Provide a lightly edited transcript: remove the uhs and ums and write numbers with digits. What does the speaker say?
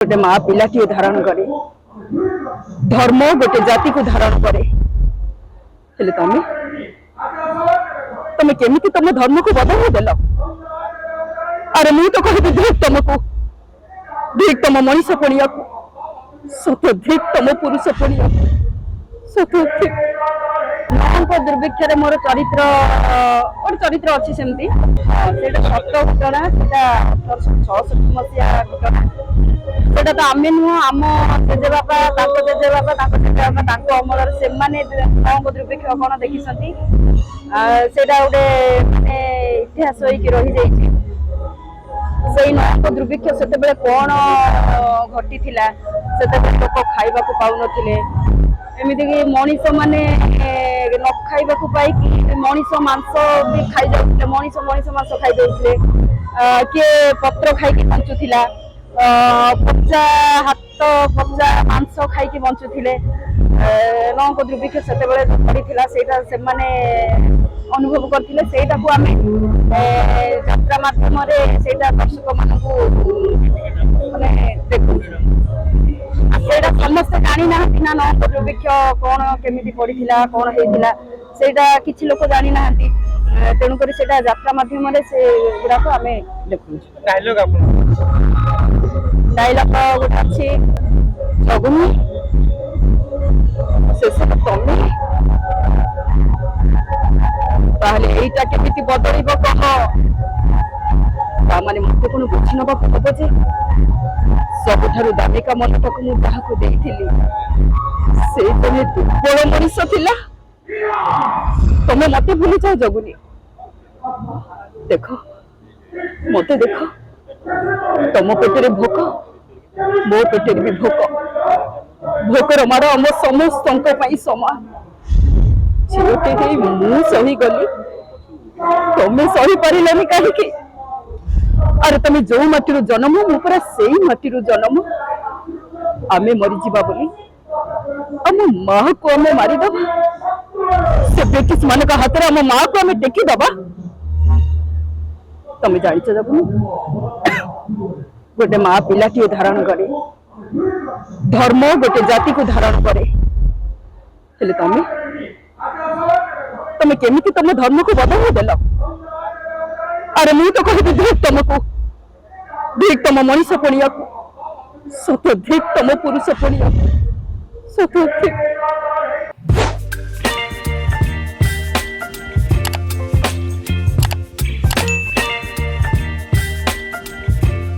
गोटे माँ पिलाटी धारण करे धर्म गोटे जाति को धारण करे तमे तमे केमिति तम धर्म को बदल देल। अरे मु तो कहबी धिक तुमको धिक तुम मनीष पड़िया सत धिक तुम पुरुष पड़िया सत धिक दुर्भिक्ष मोर चरित्र और चरित्र अच्छी सेमती सत घटना से 1866 मसीहा घटना सेटा तो आम नुह आम जेजे बापा जेजे बापा अमल से दुर्भिक्ष कौन देखी सेटा गोटे माने इतिहास रही जाइए से नौक दुर्भिक्ष से कौन घटी से लोक खाइबा पाऊन एमती कि मनीष माने न खाइबा पाई मनीष मांस भी खाई जाते मनीष मांस खाई जाते किए पत्र खाई बंचुला पचा हाथ पचा मांस खाई बंचुले नौक दुर्भिक्ष से पड़ता से अनुभव करते सेटा को आम यात्रा माध्यम दर्शक मानक देखु समस्ते जानी ना ना नौक दुर्भिक्ष कौन केमिति पड़ता कौन होता सेटा किछि लोक जानी ना तेणुक यात्रा माध्यम से गुड़ाक आम देखु डायलॉग गोटे अच्छी जगुनी शेष तमे यहीटा केमिति बदल कह माने मत कौन बुझी नवा हम जे सबुठारु दामिका मनटा को मुझे देइथिली से तमे दुर्बल मनीष थिला तमे मते भूली जाओ जगुनी देख मते देख तम पेटे भोक मो पेटे भी भोक भोकर मार आम समस्त समान झीटे मु सही गली तमे सही पारानी कहीं अरे तुम जो माटी जन्म मु पूरा से माटी जन्म आमे मरीजा बोली आम माँ को आम मारिद से ब्रिटिश मान हाथ में आम माँ को आम टेकीदबा तुम जान जगुनी गोटे माँ पिलाटी धारण करे धर्म गोटे जाति को धारण करे तमे तमे केमिति तम धर्म को बदल देल। अरे मु तो कहबी धिक तुमको धिक तुम मनीष पड़िया सत धिक तुम पुरुष पड़िया सत धिक।